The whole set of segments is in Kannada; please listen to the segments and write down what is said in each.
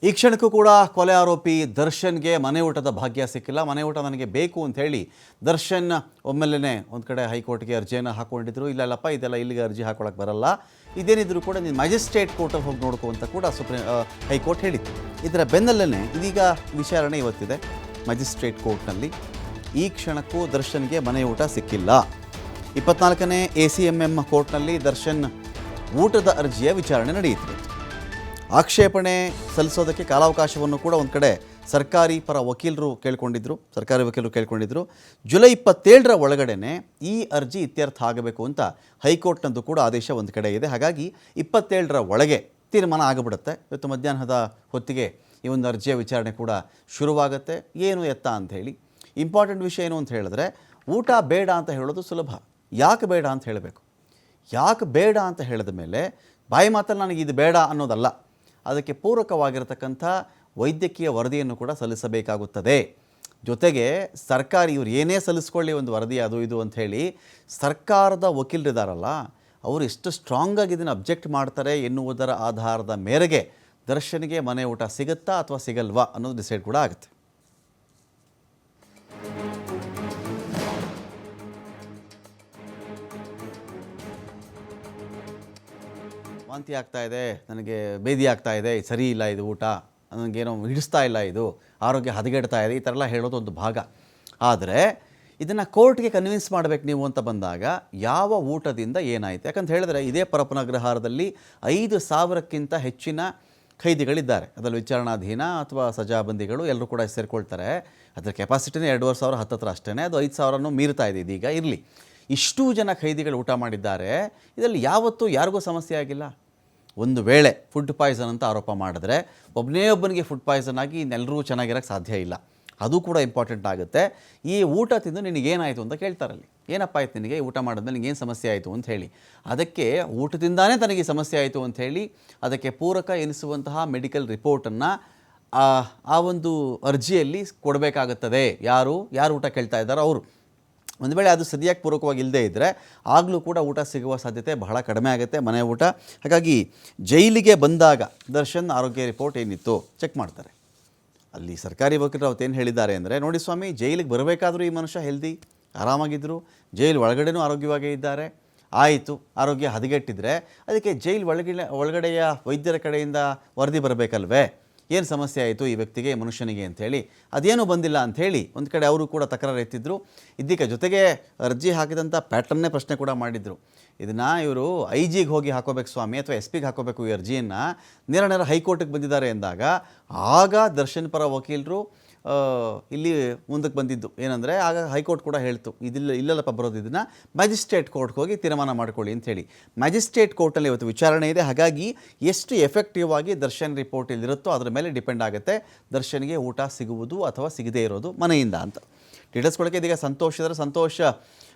ಈ ಕ್ಷಣಕ್ಕೂ ಕೂಡ ಕೊಲೆ ಆರೋಪಿ ದರ್ಶನ್ಗೆ ಮನೆ ಊಟದ ಭಾಗ್ಯ ಸಿಕ್ಕಿಲ್ಲ. ಮನೆ ಊಟ ನನಗೆ ಬೇಕು ಅಂತ ಹೇಳಿ ದರ್ಶನ್ ಒಮ್ಮೆಲ್ಲೇ ಒಂದು ಕಡೆ ಹೈಕೋರ್ಟ್ಗೆ ಅರ್ಜಿಯನ್ನು ಹಾಕ್ಕೊಂಡಿದ್ರು. ಇಲ್ಲಲ್ಲಪ್ಪ ಇದೆಲ್ಲ ಇಲ್ಲಿಗೆ ಅರ್ಜಿ ಹಾಕೊಳ್ಳೋಕೆ ಬರಲ್ಲ, ಇದೇನಿದ್ರು ಕೂಡ ನೀನು ಮ್ಯಾಜಿಸ್ಟ್ರೇಟ್ ಕೋರ್ಟಲ್ಲಿ ಹೋಗಿ ನೋಡ್ಕೋ ಅಂತ ಕೂಡ ಹೈಕೋರ್ಟ್ ಹೇಳಿತ್ತು. ಇದರ ಬೆನ್ನಲ್ಲೇ ಇದೀಗ ವಿಚಾರಣೆ ಇವತ್ತಿದೆ ಮ್ಯಾಜಿಸ್ಟ್ರೇಟ್ ಕೋರ್ಟ್ನಲ್ಲಿ. ಈ ಕ್ಷಣಕ್ಕೂ ದರ್ಶನ್ಗೆ ಮನೆ ಊಟ ಸಿಕ್ಕಿಲ್ಲ. 24ನೇ ACMM ಕೋರ್ಟ್ನಲ್ಲಿ ದರ್ಶನ್ ಊಟದ ಅರ್ಜಿಯ ವಿಚಾರಣೆ ನಡೆಯಿತು. ಆಕ್ಷೇಪಣೆ ಸಲ್ಲಿಸೋದಕ್ಕೆ ಕಾಲಾವಕಾಶವನ್ನು ಕೂಡ ಒಂದು ಕಡೆ ಸರ್ಕಾರಿ ವಕೀಲರು ಕೇಳ್ಕೊಂಡಿದ್ರು. ಜುಲೈ 27ರ ಒಳಗಡೆನೆ ಈ ಅರ್ಜಿ ಇತ್ಯರ್ಥ ಆಗಬೇಕು ಅಂತ ಹೈಕೋರ್ಟ್ನದ್ದು ಕೂಡ ಆದೇಶ ಒಂದು ಕಡೆ ಇದೆ. ಹಾಗಾಗಿ 27ರ ಒಳಗೆ ತೀರ್ಮಾನ ಆಗಿಬಿಡುತ್ತೆ. ಇವತ್ತು ಮಧ್ಯಾಹ್ನದ ಹೊತ್ತಿಗೆ ಈ ಒಂದು ಅರ್ಜಿಯ ವಿಚಾರಣೆ ಕೂಡ ಶುರುವಾಗುತ್ತೆ. ಏನು ಎತ್ತ ಅಂತ ಹೇಳಿ ಇಂಪಾರ್ಟೆಂಟ್ ವಿಷಯ ಏನು ಅಂತ ಹೇಳಿದ್ರೆ, ಊಟ ಬೇಡ ಅಂತ ಹೇಳೋದು ಸುಲಭ. ಯಾಕೆ ಬೇಡ ಅಂತ ಹೇಳಬೇಕು? ಯಾಕೆ ಬೇಡ ಅಂತ ಹೇಳಿದ ಮೇಲೆ ಬಾಯಿ ಮಾತಲ್ಲಿ ನನಗೆ ಇದು ಬೇಡ ಅನ್ನೋದಲ್ಲ, ಅದಕ್ಕೆ ಪೂರಕವಾಗಿರತಕ್ಕಂಥ ವೈದ್ಯಕೀಯ ವರದಿಯನ್ನು ಕೂಡ ಸಲ್ಲಿಸಬೇಕಾಗುತ್ತದೆ. ಜೊತೆಗೆ ಸರ್ಕಾರಿ ಇವರು ಏನೇ ಸಲ್ಲಿಸ್ಕೊಳ್ಳಿ ಒಂದು ವರದಿ ಅದು ಇದು ಅಂಥೇಳಿ ಸರ್ಕಾರದ ವಕೀಲರಿದ್ದಾರಲ್ಲ, ಅವರು ಎಷ್ಟು ಸ್ಟ್ರಾಂಗಾಗಿ ಇದನ್ನು ಅಬ್ಜೆಕ್ಟ್ ಮಾಡ್ತಾರೆ ಎನ್ನುವುದರ ಆಧಾರದ ಮೇರೆಗೆ ದರ್ಶನ್ಗೆ ಮನೆ ಊಟ ಸಿಗುತ್ತಾ ಅಥವಾ ಸಿಗಲ್ವಾ ಅನ್ನೋದು ಡಿಸೈಡ್ ಕೂಡ ಆಗುತ್ತೆ. ವಾಂತಿ ಆಗ್ತಾ ಇದೆ, ನನಗೆ ಬೇದಿ ಆಗ್ತಾ ಇದೆ, ಸರಿ ಇಲ್ಲ ಇದು ಊಟ, ನನಗೇನೋ ಹಿಡಿಸ್ತಾ ಇಲ್ಲ, ಇದು ಆರೋಗ್ಯ ಹದಗೆಡ್ತಾ ಇದೆ, ಈ ಥರ ಎಲ್ಲ ಹೇಳೋದು ಒಂದು ಭಾಗ. ಆದರೆ ಇದನ್ನು ಕೋರ್ಟ್ಗೆ ಕನ್ವಿನ್ಸ್ ಮಾಡಬೇಕು ನೀವು ಅಂತ ಬಂದಾಗ ಯಾವ ಊಟದಿಂದ ಏನಾಯಿತು? ಯಾಕಂತ ಹೇಳಿದ್ರೆ ಇದೇ ಪರಪ್ಪನಗ್ರಹಾರದಲ್ಲಿ 5,000ಕ್ಕಿಂತ ಹೆಚ್ಚಿನ ಖೈದಿಗಳಿದ್ದಾರೆ. ಅದರಲ್ಲಿ ವಿಚಾರಣಾಧೀನ ಅಥವಾ ಸಜಾಬಂದಿಗಳು ಎಲ್ಲರೂ ಕೂಡ ಸೇರಿಕೊಳ್ತಾರೆ. ಅದರ ಕೆಪಾಸಿಟಿನೇ 2,500 ಹತ್ತತ್ರ ಅಷ್ಟೇ. ಅದು 5,000 ಮೀರ್ತಾ ಇದೆ ಇದೀಗ. ಇರಲಿ, ಇಷ್ಟೂ ಜನ ಖೈದಿಗಳು ಊಟ ಮಾಡಿದ್ದಾರೆ. ಇದರಲ್ಲಿ ಯಾವತ್ತೂ ಯಾರಿಗೂ ಸಮಸ್ಯೆ ಆಗಿಲ್ಲ. ಒಂದು ವೇಳೆ ಫುಡ್ ಪಾಯ್ಸನ್ ಅಂತ ಆರೋಪ ಮಾಡಿದ್ರೆ ಒಬ್ಬನಿಗೆ ಫುಡ್ ಪಾಯ್ಸನ್ ಆಗಿ ಇನ್ನೆಲ್ಲರೂ ಚೆನ್ನಾಗಿರೋಕ್ಕೆ ಸಾಧ್ಯ ಇಲ್ಲ. ಅದು ಕೂಡ ಇಂಪಾರ್ಟೆಂಟ್ ಆಗುತ್ತೆ. ಈ ಊಟ ತಿಂದು ನಿನಗೇನಾಯಿತು ಅಂತ ಕೇಳ್ತಾರಲ್ಲಿ. ಏನಪ್ಪ ಆಯ್ತು ನಿನಗೆ ಊಟ ಮಾಡಿದ್ಮೇಲೆ ನಿನಗೇನು ಸಮಸ್ಯೆ ಆಯಿತು ಅಂತ ಹೇಳಿ, ಅದಕ್ಕೆ ಊಟದಿಂದಾನೇ ತನಗೆ ಸಮಸ್ಯೆ ಆಯಿತು ಅಂಥೇಳಿ ಅದಕ್ಕೆ ಪೂರಕ ಎನಿಸುವಂತಹ ಮೆಡಿಕಲ್ ರಿಪೋರ್ಟನ್ನು ಆ ಒಂದು ಅರ್ಜಿಯಲ್ಲಿ ಕೊಡಬೇಕಾಗುತ್ತದೆ. ಯಾರು ಊಟ ಕೇಳ್ತಾ ಇದ್ದಾರೋ ಅವರು. ಒಂದು ವೇಳೆ ಅದು ಸರಿಯಾಗಿ ಪೂರಕವಾಗಿ ಇಲ್ಲದೇ ಇದ್ದರೆ ಆಗಲೂ ಕೂಡ ಊಟ ಸಿಗುವ ಸಾಧ್ಯತೆ ಬಹಳ ಕಡಿಮೆ ಆಗುತ್ತೆ, ಮನೆ ಊಟ. ಹಾಗಾಗಿ ಜೈಲಿಗೆ ಬಂದಾಗ ದರ್ಶನ್ ಆರೋಗ್ಯ ರಿಪೋರ್ಟ್ ಏನಿತ್ತು ಚೆಕ್ ಮಾಡ್ತಾರೆ. ಅಲ್ಲಿ ಸರ್ಕಾರಿ ವಕೀಲರು ಅವತ್ತೇನು ಹೇಳಿದ್ದಾರೆ ಅಂದರೆ, ನೋಡಿ ಸ್ವಾಮಿ, ಜೈಲಿಗೆ ಬರಬೇಕಾದ್ರೂ ಈ ಮನುಷ್ಯ ಹೆಲ್ದಿ ಆರಾಮಾಗಿದ್ದರು, ಜೈಲು ಒಳಗಡೆನೂ ಆರೋಗ್ಯವಾಗೇ ಇದ್ದಾರೆ. ಆಯಿತು, ಆರೋಗ್ಯ ಹದಗೆಟ್ಟಿದ್ರೆ ಅದಕ್ಕೆ ಜೈಲು ಒಳಗಡೆಯ ವೈದ್ಯರ ಕಡೆಯಿಂದ ವರದಿ ಬರಬೇಕಲ್ವೇ, ಏನು ಸಮಸ್ಯೆ ಆಯಿತು ಈ ವ್ಯಕ್ತಿಗೆ, ಮನುಷ್ಯನಿಗೆ ಅಂಥೇಳಿ. ಅದೇನೂ ಬಂದಿಲ್ಲ ಅಂಥೇಳಿ ಒಂದು ಕಡೆ ಅವರು ಕೂಡ ತಕರಾರು ಎತ್ತಿದ್ರು. ಇದಕ್ಕೆ ಜೊತೆಗೆ ಅರ್ಜಿ ಹಾಕಿದಂಥ ಪ್ಯಾಟರ್ನ್ನೇ ಪ್ರಶ್ನೆ ಕೂಡ ಮಾಡಿದರು. ಇದನ್ನು ಇವರು IG ಹೋಗಿ ಹಾಕೋಬೇಕು ಸ್ವಾಮಿ ಅಥವಾ SP ಹಾಕೋಬೇಕು ಈ ಅರ್ಜಿಯನ್ನು, ನೇರ ಹೈಕೋರ್ಟಿಗೆ ಬಂದಿದ್ದಾರೆ ಎಂದಾಗ ಆಗ ದರ್ಶನ್ ಪರ ವಕೀಲರು ಇಲ್ಲಿ ಮುಂದಕ್ಕೆ ಬಂದಿದ್ದು ಏನಂದರೆ, ಆಗ ಹೈಕೋರ್ಟ್ ಕೂಡ ಹೇಳ್ತು ಇಲ್ಲಲ್ಲಪ್ಪ ಬರೋದು, ಇದನ್ನು ಮ್ಯಾಜಿಸ್ಟ್ರೇಟ್ ಕೋರ್ಟ್ಗೆ ಹೋಗಿ ತೀರ್ಮಾನ ಮಾಡ್ಕೊಳ್ಳಿ ಅಂಥೇಳಿ. ಮ್ಯಾಜಿಸ್ಟ್ರೇಟ್ ಕೋರ್ಟಲ್ಲಿ ಇವತ್ತು ವಿಚಾರಣೆ ಇದೆ. ಹಾಗಾಗಿ ಎಷ್ಟು ಎಫೆಕ್ಟಿವ್ ಆಗಿ ದರ್ಶನ್ ರಿಪೋರ್ಟ್ ಇಲ್ಲಿರುತ್ತೋ ಅದರ ಮೇಲೆ ಡಿಪೆಂಡ್ ಆಗುತ್ತೆ ದರ್ಶನ್ಗೆ ಊಟ ಸಿಗುವುದು ಅಥವಾ ಸಿಗದೇ ಇರೋದು ಮನೆಯಿಂದ ಅಂತ. ಡೀಟೇಲ್ಸ್ ಕೊಡೋಕ್ಕೆ ಇದೀಗ ಸಂತೋಷ್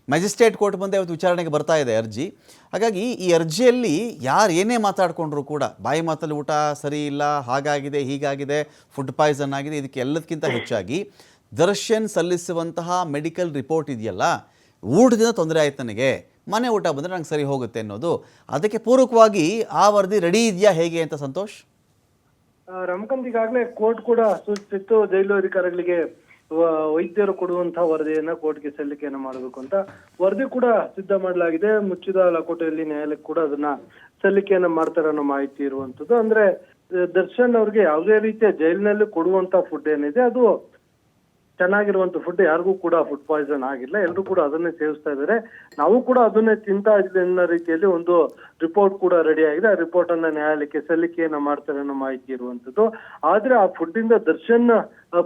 ಮ್ಯಾಜಿಸ್ಟ್ರೇಟ್ ಕೋರ್ಟ್ ಮುಂದೆ ಇವತ್ತು ವಿಚಾರಣೆಗೆ ಬರ್ತಾ ಇದೆ ಅರ್ಜಿ. ಹಾಗಾಗಿ ಈ ಅರ್ಜಿಯಲ್ಲಿ ಯಾರು ಏನೇ ಮಾತಾಡಿಕೊಂಡ್ರು ಕೂಡ ಬಾಯಿ ಮಾತಲ್ಲಿ ಊಟ ಸರಿ ಇಲ್ಲ, ಹಾಗಾಗಿದೆ, ಹೀಗಾಗಿದೆ, ಫುಡ್ ಪಾಯ್ಸನ್ ಆಗಿದೆ, ಇದಕ್ಕೆ ಎಲ್ಲದಕ್ಕಿಂತ ಹೆಚ್ಚಾಗಿ ದರ್ಶನ್ ಸಲ್ಲಿಸುವಂತಹ ಮೆಡಿಕಲ್ ರಿಪೋರ್ಟ್ ಇದೆಯಲ್ಲ, ಊಟದಿಂದ ತೊಂದರೆ ಆಯ್ತು ನನಗೆ, ಮನೆ ಊಟ ಬಂದರೆ ನಂಗೆ ಸರಿ ಹೋಗುತ್ತೆ ಅನ್ನೋದು, ಅದಕ್ಕೆ ಪೂರಕವಾಗಿ ಆ ವರದಿ ರೆಡಿ ಇದೆಯಾ ಹೇಗೆ ಅಂತ ಸಂತೋಷ್? ರಮಕಾಂತ್, ಈಗಾಗಲೇ ಕೋರ್ಟ್ ಕೂಡ ಸೂಚಿಸಿತ್ತು ಜೈಲು ಅಧಿಕಾರಿಗಳಿಗೆ ವೈದ್ಯರು ಕೊಡುವಂತಹ ವರದಿಯನ್ನ ಕೋರ್ಟ್ಗೆ ಸಲ್ಲಿಕೆಯನ್ನ ಮಾಡಬೇಕು ಅಂತ. ವರದಿ ಕೂಡ ಸಿದ್ಧ ಮಾಡಲಾಗಿದೆ. ಮುಚ್ಚಿದ ಲಕೋಟೆಯಲ್ಲಿ ನ್ಯಾಯಾಲಯಕ್ಕೆ ಕೂಡ ಅದನ್ನ ಸಲ್ಲಿಕೆಯನ್ನ ಮಾಡ್ತಾರೆ ಅನ್ನೋ ಮಾಹಿತಿ ಇರುವಂತದ್ದು. ಅಂದ್ರೆ ದರ್ಶನ್ ಅವ್ರಿಗೆ ಯಾವುದೇ ರೀತಿಯ ಜೈಲಿನಲ್ಲಿ ಕೊಡುವಂತ ಫುಡ್ ಏನಿದೆ ಅದು ಚೆನ್ನಾಗಿರುವಂತ ಫುಡ್, ಯಾರಿಗೂ ಕೂಡ ಫುಡ್ ಪಾಯ್ಸನ್ ಆಗಿಲ್ಲ, ಎಲ್ಲರೂ ಕೂಡ ಅದನ್ನೇ ಸೇವಿಸ್ತಾ ಇದ್ದಾರೆ. ನಾವು ಕೂಡ ಅದನ್ನೇ ತಿಂತಾ ಇದ್ವಿ ಅನ್ನೋ ರೀತಿಯಲ್ಲಿ ಒಂದು ರಿಪೋರ್ಟ್ ಕೂಡ ರೆಡಿ ಆಗಿದೆ. ಆ ರಿಪೋರ್ಟ್ ಅನ್ನ ನ್ಯಾಯಾಲಯಕ್ಕೆ ಸಲ್ಲಿಕೆಯನ್ನ ಮಾಡ್ತಾರೆ ಅನ್ನೋ ಮಾಹಿತಿ ಇರುವಂತದ್ದು. ಆದ್ರೆ ಆ ಫುಡ್ ಇಂದ ದರ್ಶನ್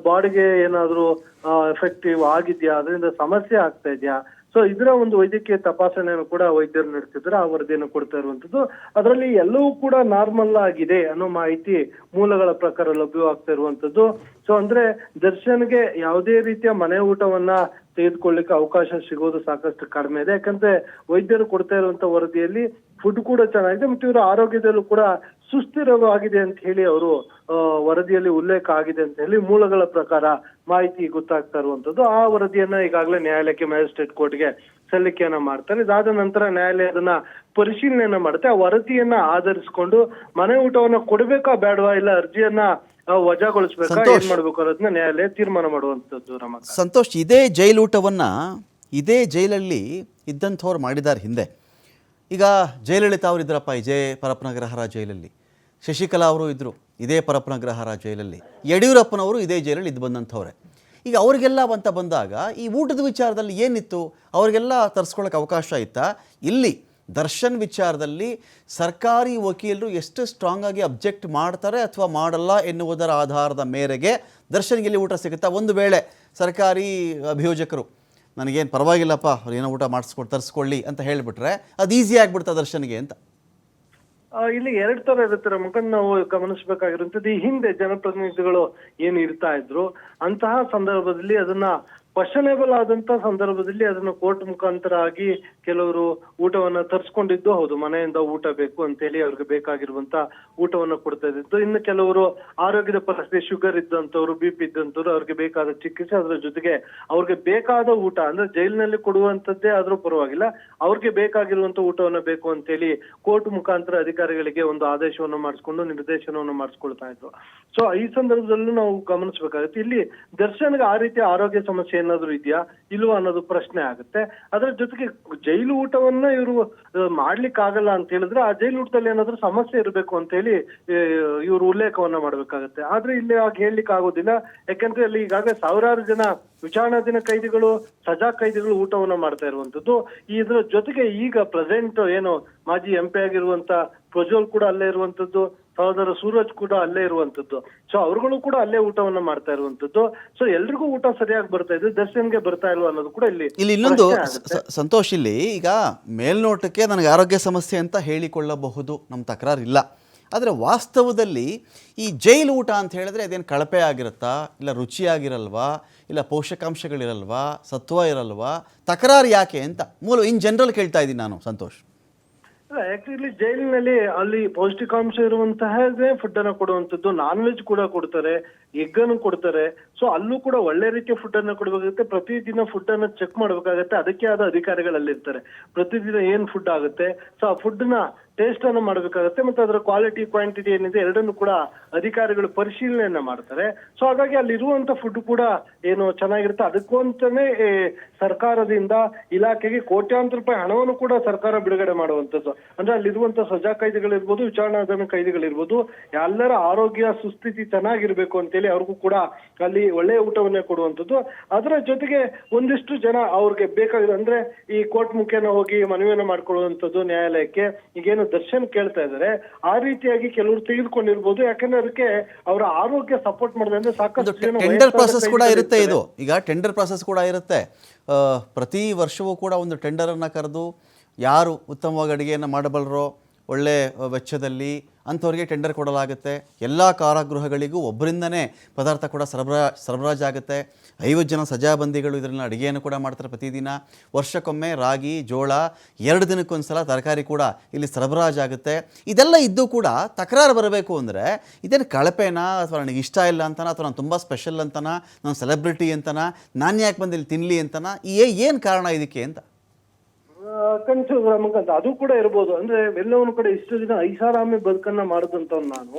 ಬಾಡಿಗೆ ಏನಾದ್ರು ಎಫೆಕ್ಟಿವ್ ಆಗಿದ್ಯಾ, ಅದರಿಂದ ಸಮಸ್ಯೆ ಆಗ್ತಾ ಇದೆಯಾ, ಸೊ ಇದರ ಒಂದು ವೈದ್ಯಕೀಯ ತಪಾಸಣೆಯನ್ನು ಕೂಡ ವೈದ್ಯರು ನಡೆಸಿದ್ರೆ ಆ ವರದಿಯನ್ನು ಕೊಡ್ತಾ ಇರುವಂತದ್ದು. ಅದರಲ್ಲಿ ಎಲ್ಲವೂ ಕೂಡ ನಾರ್ಮಲ್ ಆಗಿದೆ ಅನ್ನೋ ಮಾಹಿತಿ ಮೂಲಗಳ ಪ್ರಕಾರ ಲಭ್ಯವಾಗ್ತಾ ಇರುವಂತದ್ದು. ಸೊ ಅಂದ್ರೆ ದರ್ಶನ್ಗೆ ಯಾವುದೇ ರೀತಿಯ ಮನೆ ಊಟವನ್ನ ತೆಗೆದುಕೊಳ್ಳಿಕ್ಕೆ ಅವಕಾಶ ಸಿಗೋದು ಸಾಕಷ್ಟು ಕಡಿಮೆ ಇದೆ. ಯಾಕಂದ್ರೆ ವೈದ್ಯರು ಕೊಡ್ತಾ ಇರುವಂತ ವರದಿಯಲ್ಲಿ ಫುಡ್ ಕೂಡ ಚೆನ್ನಾಗಿದೆ ಮತ್ತು ಇವರ ಆರೋಗ್ಯದಲ್ಲೂ ಕೂಡ ಸುಸ್ಥಿರವಾಗಿದೆ ಅಂತ ಹೇಳಿ ಅವರು ವರದಿಯಲ್ಲಿ ಉಲ್ಲೇಖ ಆಗಿದೆ ಅಂತ ಹೇಳಿ ಮೂಲಗಳ ಪ್ರಕಾರ ಮಾಹಿತಿ ಗೊತ್ತಾಗ್ತಾ ಇರುವಂತದ್ದು. ಆ ವರದಿಯನ್ನ ಈಗಾಗಲೇ ನ್ಯಾಯಾಲಯಕ್ಕೆ ಮ್ಯಾಜಿಸ್ಟ್ರೇಟ್ ಕೋರ್ಟ್ಗೆ ಸಲ್ಲಿಕೆಯನ್ನ ಮಾಡ್ತಾರೆ. ಇದಾದ ನಂತರ ನ್ಯಾಯಾಲಯ ಅದನ್ನ ಪರಿಶೀಲನೆಯನ್ನ ಮಾಡುತ್ತೆ. ಆ ವರದಿಯನ್ನ ಆಧರಿಸಿಕೊಂಡು ಮನೆ ಊಟವನ್ನ ಕೊಡ್ಬೇಕಾ ಬೇಡವಾ, ಇಲ್ಲ ಅರ್ಜಿಯನ್ನ ವಜಾಗೊಳಿಸ್ಬೇಕಾ ಸಂತೋಷ್. ಏನ್ ಮಾಡ್ಬೇಕು ಅನ್ನೋದನ್ನ ನ್ಯಾಯಾಲಯ ತೀರ್ಮಾನ ಮಾಡುವಂತದ್ದು ರಮಕಾಂತ್. ಸಂತೋಷ್, ಇದೇ ಜೈಲೂಟವನ್ನು ಇದೇ ಜೈಲಲ್ಲಿ ಇದ್ದಂಥವ್ರು ಮಾಡಿದ್ದಾರೆ ಹಿಂದೆ. ಈಗ ಜಯಲಲಿತಾ ಅವರು ಇದ್ರಪ್ಪ ಇದೇ ಪರಪ್ಪನಗ್ರಹಾರ ಜೈಲಲ್ಲಿ, ಶಶಿಕಲಾ ಅವರು ಇದ್ದರು ಇದೇ ಪರಪ್ಪನಗ್ರಹಾರ ಜೈಲಲ್ಲಿ, ಯಡಿಯೂರಪ್ಪನವರು ಇದೇ ಜೈಲಲ್ಲಿ ಇದ್ದು ಬಂದಂಥವ್ರೆ. ಈಗ ಅವರಿಗೆಲ್ಲ ಅಂತ ಬಂದಾಗ ಈ ಊಟದ ವಿಚಾರದಲ್ಲಿ ಏನಿತ್ತು, ಅವರಿಗೆಲ್ಲ ತರಿಸ್ಕೊಳ್ಳೋಕೆ ಅವಕಾಶ ಇತ್ತಾ? ಇಲ್ಲಿ ದರ್ಶನ್ ವಿಚಾರದಲ್ಲಿ ಸರ್ಕಾರಿ ವಕೀಲರು ಎಷ್ಟು ಸ್ಟ್ರಾಂಗ್ ಆಗಿ ಅಬ್ಜೆಕ್ಟ್ ಮಾಡ್ತಾರೆ ಅಥವಾ ಮಾಡಲ್ಲ ಎನ್ನುವುದರ ಆಧಾರದ ಮೇರೆಗೆ ದರ್ಶನ್ಗೆ ಇಲ್ಲಿ ಊಟ ಸಿಗುತ್ತಾ? ಒಂದು ವೇಳೆ ಸರ್ಕಾರಿ ಅಭಿಯೋಜಕರು ನನಗೇನು ಪರವಾಗಿಲ್ಲಪ್ಪ ಅವ್ರು ಏನೋ ಊಟ ತರಿಸ್ಕೊಳ್ಳಿ ಅಂತ ಹೇಳಿಬಿಟ್ರೆ ಅದು ಈಸಿ ಆಗಿಬಿಡ್ತಾ ದರ್ಶನ್ಗೆ ಅಂತ? ಇಲ್ಲಿ ಎರಡ್ ತರ ಇರುತ್ತೆ ರಮಕಾಂತ್. ನಾವು ಗಮನಿಸಬೇಕಾಗಿರುವಂತದ್ದು, ಈ ಹಿಂದೆ ಜನಪ್ರತಿನಿಧಿಗಳು ಏನು ಇರ್ತಾ ಇದ್ರು ಅಂತಹ ಸಂದರ್ಭದಲ್ಲಿ ಅದನ್ನ ಕ್ವಶನೇಬಲ್ ಆದಂತ ಸಂದರ್ಭದಲ್ಲಿ ಅದನ್ನ ಕೋರ್ಟ್ ಮುಖಾಂತರ ಆಗಿ ಕೆಲವರು ಊಟವನ್ನ ತರಿಸ್ಕೊಂಡಿದ್ದು ಹೌದು, ಮನೆಯಿಂದ ಊಟ ಬೇಕು ಅಂತ ಹೇಳಿ ಅವ್ರಿಗೆ ಬೇಕಾಗಿರುವಂತ ಊಟವನ್ನ ಕೊಡ್ತಾ ಇದ್ದು. ಇನ್ನು ಕೆಲವರು ಆರೋಗ್ಯದ ಪರಿಸ್ಥಿತಿ, ಶುಗರ್ ಇದ್ದಂಥವ್ರು, BP ಇದ್ದಂಥವ್ರು, ಅವ್ರಿಗೆ ಬೇಕಾದ ಚಿಕಿತ್ಸೆ, ಅದರ ಜೊತೆಗೆ ಅವ್ರಿಗೆ ಬೇಕಾದ ಊಟ ಅಂದ್ರೆ ಜೈಲಿನಲ್ಲಿ ಕೊಡುವಂತದ್ದೇ ಆದ್ರೂ ಪರವಾಗಿಲ್ಲ, ಅವ್ರಿಗೆ ಬೇಕಾಗಿರುವಂತ ಊಟವನ್ನ ಬೇಕು ಅಂತ ಹೇಳಿ ಕೋರ್ಟ್ ಮುಖಾಂತರ ಅಧಿಕಾರಿಗಳಿಗೆ ಒಂದು ಆದೇಶವನ್ನು ಮಾಡಿಸ್ಕೊಂಡು ನಿರ್ದೇಶನವನ್ನು ಮಾಡಿಸ್ಕೊಳ್ತಾ ಇದ್ರು. ಸೊ ಈ ಸಂದರ್ಭದಲ್ಲೂ ನಾವು ಗಮನಿಸಬೇಕಾಗುತ್ತೆ, ಇಲ್ಲಿ ದರ್ಶನ್ಗೆ ಆ ರೀತಿಯ ಆರೋಗ್ಯ ಸಮಸ್ಯೆ ಏನಾದ್ರು ಇದೆಯಾ ಇಲ್ವಾ ಅನ್ನೋದು ಪ್ರಶ್ನೆ ಆಗುತ್ತೆ. ಅದರ ಜೊತೆಗೆ ಜೈಲು ಊಟವನ್ನ ಇವರು ಮಾಡ್ಲಿಕ್ಕೆ ಆಗಲ್ಲ ಅಂತ ಹೇಳಿದ್ರೆ ಆ ಜೈಲು ಊಟದಲ್ಲಿ ಏನಾದ್ರು ಸಮಸ್ಯೆ ಇರಬೇಕು ಅಂತ ಹೇಳಿ ಇವರು ಉಲ್ಲೇಖವನ್ನ ಮಾಡ್ಬೇಕಾಗತ್ತೆ. ಆದ್ರೆ ಇಲ್ಲಿ ಆಗ ಹೇಳಲಿಕ್ಕೆ ಆಗೋದಿಲ್ಲ, ಯಾಕಂದ್ರೆ ಅಲ್ಲಿ ಈಗಾಗಲೇ ಸಾವಿರಾರು ಜನ ವಿಚಾರಣಾಧೀನ ಕೈದಿಗಳು, ಸಜಾ ಕೈದಿಗಳು ಊಟವನ್ನ ಮಾಡ್ತಾ ಇರುವಂತದ್ದು. ಇದರ ಜೊತೆಗೆ ಈಗ ಪ್ರೆಸೆಂಟ್ ಏನು ಮಾಜಿ MP ಆಗಿರುವಂತ ಪ್ರಜ್ವಲ್ ಕೂಡ ಅಲ್ಲೇ ಇರುವಂತದ್ದು, ಸಹೋದರ ಸೂರಜ್ ಕೂಡ ಅಲ್ಲೇ ಇರುವಂತದ್ದು. ಸೊ ಅವ್ರುಗಳು ಕೂಡ ಅಲ್ಲೇ ಊಟವನ್ನ ಮಾಡ್ತಾ ಇರುವಂತದ್ದು. ಸೊ ಎಲ್ರಿಗೂ ಊಟ ಸರಿಯಾಗಿ ಬರ್ತಾ ಇದೆ, ದರ್ಶನ್ಗೆ ಬರ್ತಾ ಇಲ್ವಾ ಅನ್ನೋದು ಕೂಡ ಇಲ್ಲಿ ಇನ್ನೊಂದು ಸಂತೋಷ್, ಇಲ್ಲಿ ಈಗ ಮೇಲ್ನೋಟಕ್ಕೆ ನನಗೆ ಆರೋಗ್ಯ ಸಮಸ್ಯೆ ಅಂತ ಹೇಳಿಕೊಳ್ಳಬಹುದು, ನಮ್ಮ ತಕರಾರು ಇಲ್ಲ. ಆದರೆ ವಾಸ್ತವದಲ್ಲಿ ಈ ಜೈಲು ಊಟ ಅಂತ ಹೇಳಿದ್ರೆ ಅದೇನು ಕಳಪೆ ಆಗಿರುತ್ತಾ, ಇಲ್ಲ ರುಚಿಯಾಗಿರಲ್ವಾ, ಇಲ್ಲ ಪೋಷಕಾಂಶಗಳಿರಲ್ವಾ, ಸತ್ವ ಇರಲ್ವಾ? ತಕರಾರು ಯಾಕೆ ಅಂತ ಇನ್ ಜನರಲ್ ಕೇಳ್ತಾ ಇದ್ದೀನಿ ನಾನು ಸಂತೋಷ್. ಆಕ್ಚುಲಿ ಜೈಲಿನಲ್ಲಿ ಅಲ್ಲಿ ಪೌಷ್ಟಿಕಾಂಶ ಇರುವಂತಹದೇ ಫುಡ್ ಅನ್ನ ಕೊಡುವಂತದ್ದು. ನಾನ್ ವೆಜ್ ಕೂಡ ಕೊಡ್ತಾರೆ, ಎಗ್ ಅನ್ನು ಕೊಡ್ತಾರೆ. ಸೊ ಅಲ್ಲೂ ಕೂಡ ಒಳ್ಳೆ ರೀತಿಯ ಫುಡ್ ಅನ್ನ ಕೊಡಬೇಕಾಗುತ್ತೆ. ಪ್ರತಿದಿನ ಫುಡ್ ಅನ್ನ ಚೆಕ್ ಮಾಡ್ಬೇಕಾಗತ್ತೆ, ಅದಕ್ಕೆ ಆದ ಅಧಿಕಾರಿಗಳಲ್ಲಿ ಇರ್ತಾರೆ. ಪ್ರತಿದಿನ ಏನ್ ಫುಡ್ ಆಗುತ್ತೆ, ಸೊ ಆ ಫುಡ್ ನ ಟೇಸ್ಟ್ ಅನ್ನು ಮಾಡ್ಬೇಕಾಗತ್ತೆ, ಮತ್ತೆ ಅದರ ಕ್ವಾಲಿಟಿ ಕ್ವಾಂಟಿಟಿ ಏನಿದೆ ಎರಡನ್ನು ಕೂಡ ಅಧಿಕಾರಿಗಳು ಪರಿಶೀಲನೆಯನ್ನ ಮಾಡ್ತಾರೆ. ಸೊ ಹಾಗಾಗಿ ಅಲ್ಲಿ ಇರುವಂತ ಫುಡ್ ಕೂಡ ಏನು ಚೆನ್ನಾಗಿರುತ್ತೆ. ಅದಕ್ಕೂ ಅಂತಾನೆ ಸರ್ಕಾರದಿಂದ ಇಲಾಖೆಗೆ ಕೋಟ್ಯಾಂತರ ರೂಪಾಯಿ ಹಣವನ್ನು ಕೂಡ ಸರ್ಕಾರ ಬಿಡುಗಡೆ ಮಾಡುವಂತದ್ದು. ಅಂದ್ರೆ ಅಲ್ಲಿರುವಂತ ಸಜಾ ಕೈದಿಗಳಿರ್ಬೋದು, ವಿಚಾರಣಾಧೀನ ಕೈದಿಗಳಿರ್ಬೋದು, ಎಲ್ಲರ ಆರೋಗ್ಯ ಸುಸ್ಥಿತಿ ಚೆನ್ನಾಗಿರ್ಬೇಕು ಅಂತೇಳಿ ಅವ್ರಿಗೂ ಕೂಡ ಅಲ್ಲಿ ಒಳ್ಳೆಯ ಊಟವನ್ನೇ ಕೊಡುವಂಥದ್ದು. ಅದರ ಜೊತೆಗೆ ಒಂದಿಷ್ಟು ಜನ ಅವ್ರಿಗೆ ಬೇಕಾಗಿದೆ ಅಂದ್ರೆ ಈ ಕೋರ್ಟ್ ಮುಖೇನ ಹೋಗಿ ಮನವಿಯನ್ನ ಮಾಡ್ಕೊಳ್ಳುವಂಥದ್ದು ನ್ಯಾಯಾಲಯಕ್ಕೆ. ಈಗೇನು ದರ್ಶನ್ ಕೇಳ್ತಾ ಇದ್ದಾರೆ ಆ ರೀತಿಯಾಗಿ ಕೆಲವರು ತೆಗೆದುಕೊಂಡಿರ್ಬೋದು, ಯಾಕಂದ್ರೆ ಅದಕ್ಕೆ ಅವರ ಆರೋಗ್ಯ ಸಪೋರ್ಟ್ ಮಾಡಿದೆ ಅಂದ್ರೆ ಸಾಕಷ್ಟು ಟೆಂಡರ್ ಪ್ರಾಸೆಸ್ ಕೂಡ ಇರುತ್ತೆ. ಇದು ಈಗ ಟೆಂಡರ್ ಪ್ರಾಸೆಸ್ ಕೂಡ ಇರುತ್ತೆ. ಪ್ರತಿ ವರ್ಷವೂ ಕೂಡ ಒಂದು ಟೆಂಡರನ್ನು ಕರೆದು ಯಾರು ಉತ್ತಮವಾಗಿ ಅಡುಗೆಯನ್ನು ಮಾಡಬಲ್ಲರೋ ಒಳ್ಳೆ ವೆಚ್ಚದಲ್ಲಿ ಅಂಥವ್ರಿಗೆ ಟೆಂಡರ್ ಕೊಡಲಾಗುತ್ತೆ. ಎಲ್ಲ ಕಾರಾಗೃಹಗಳಿಗೂ ಒಬ್ಬರಿಂದನೇ ಪದಾರ್ಥ ಕೂಡ ಸರಬರಾಜಾಗುತ್ತೆ. 50 ಜನ ಸಜಾಬಂದಿಗಳು ಇದರಲ್ಲಿ ಅಡುಗೆಯನ್ನು ಕೂಡ ಮಾಡ್ತಾರೆ ಪ್ರತಿದಿನ. ವರ್ಷಕ್ಕೊಮ್ಮೆ ರಾಗಿ, ಜೋಳ, 2 ದಿನಕ್ಕೊಂದು ಸಲ ತರಕಾರಿ ಕೂಡ ಇಲ್ಲಿ ಸರಬರಾಜಾಗುತ್ತೆ. ಇದೆಲ್ಲ ಇದ್ದು ಕೂಡ ತಕರಾರು ಬರಬೇಕು ಅಂದರೆ ಇದೇನು ಕಳಪೆನಾ, ಅಥವಾ ನನಗೆ ಇಷ್ಟ ಇಲ್ಲ ಅಂತನಾ, ಅಥವಾ ನಾನು ತುಂಬ ಸ್ಪೆಷಲ್ ಅಂತನಾ, ನಾನು ಸೆಲೆಬ್ರಿಟಿ ಅಂತನಾ, ನಾನು ಯಾಕೆ ಬಂದು ಇಲ್ಲಿ ತಿನ್ನಲಿ ಅಂತನಾ, ಏನು ಕಾರಣ ಇದಕ್ಕೆ ಅಂತ ಅಂತ ಅದು ಕೂಡ ಇರ್ಬೋದು. ಅಂದ್ರೆ ಎಲ್ಲವನ್ನೂ ಕಡೆ ಇಷ್ಟು ದಿನ ಐಷಾರಾಮಿ ಬದುಕನ್ನ ಮಾಡಿದಂತವ್ ನಾನು,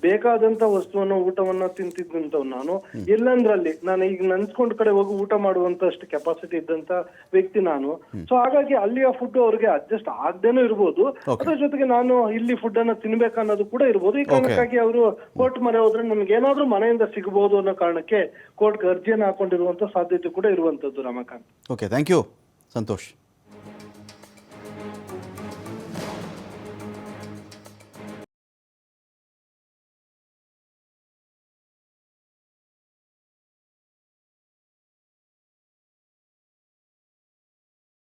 ಬೇಕಾದಂತ ವಸ್ತುವನ್ನ ಊಟವನ್ನ ತಿಂತಿದ್ದಂತವ್ ನಾನು, ಎಲ್ಲಂದ್ರಲ್ಲಿ ನಾನು ಈಗ ನನ್ಸ್ಕೊಂಡ್ ಕಡೆ ಹೋಗಿ ಊಟ ಮಾಡುವಂತ ಅಷ್ಟು ಕೆಪಾಸಿಟಿ ಇದ್ದಂತ ವ್ಯಕ್ತಿ ನಾನು. ಸೊ ಹಾಗಾಗಿ ಅಲ್ಲಿಯ ಫುಡ್ ಅವ್ರಿಗೆ ಅಡ್ಜಸ್ಟ್ ಆಗದೇನೂ ಇರ್ಬೋದು. ಅದ್ರ ಜೊತೆಗೆ ನಾನು ಇಲ್ಲಿ ಫುಡ್ ಅನ್ನ ತಿನ್ಬೇಕನ್ನೋದು ಕೂಡ ಇರ್ಬೋದು. ಈ ಕಾರಣಕ್ಕಾಗಿ ಅವರು ಕೋರ್ಟ್ ಮೊರೆ ಹೋದ್ರೆ ನಮ್ಗೆ ಏನಾದ್ರೂ ಮನೆಯಿಂದ ಸಿಗಬಹುದು ಅನ್ನೋ ಕಾರಣಕ್ಕೆ ಕೋರ್ಟ್ ಅರ್ಜಿಯನ್ನು ಹಾಕೊಂಡಿರುವಂತ ಸಾಧ್ಯತೆ ಕೂಡ ಇರುವಂತದ್ದು Ramakant. Okay, thank you Santosh.